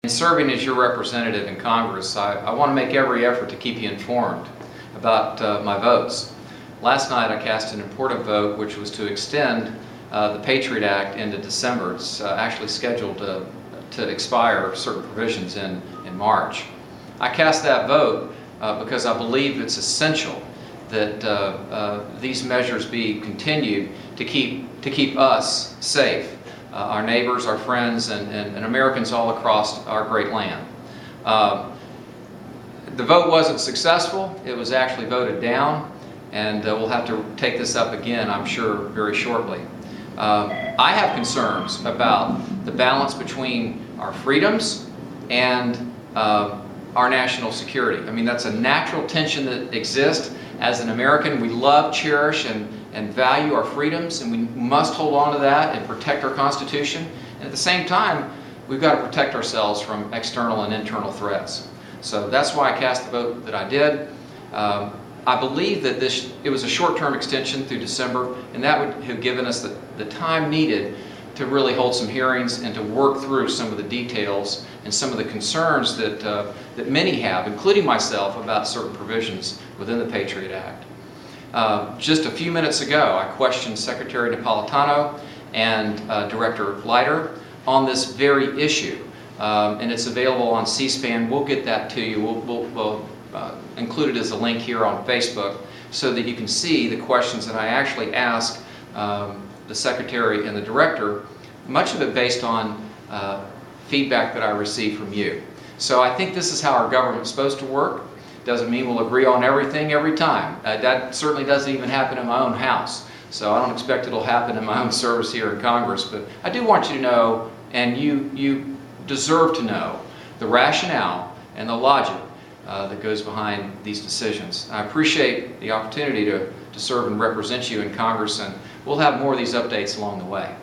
In serving as your representative in Congress, I want to make every effort to keep you informed about my votes. Last night I cast an important vote, which was to extend the Patriot Act into December. It's actually scheduled to expire certain provisions in March. I cast that vote because I believe it's essential that these measures be continued to keep us safe. Our neighbors, our friends, and Americans all across our great land. The vote wasn't successful. It was actually voted down, and we'll have to take this up again, I'm sure, very shortly. I have concerns about the balance between our freedoms and our national security. I mean, that's a natural tension that exists. As an American, we love, cherish, and value our freedoms, and we must hold on to that and protect our Constitution. And at the same time, we've got to protect ourselves from external and internal threats. So that's why I cast the vote that I did. I believe that it was a short-term extension through December, and that would have given us the time needed to really hold some hearings and to work through some of the details and some of the concerns that many have, including myself, about certain provisions within the Patriot Act. Just a few minutes ago, I questioned Secretary Napolitano and Director Leiter on this very issue, and it's available on C-SPAN. We'll get that to you. We'll include it as a link here on Facebook so that you can see the questions that I actually asked the Secretary and the Director, much of it based on feedback that I received from you. So I think this is how our government's supposed to work. Doesn't mean we'll agree on everything every time. That certainly doesn't even happen in my own house. So I don't expect it'll happen in my own service here in Congress. But I do want you to know, and you deserve to know, the rationale and the logic that goes behind these decisions. I appreciate the opportunity to serve and represent you in Congress, and we'll have more of these updates along the way.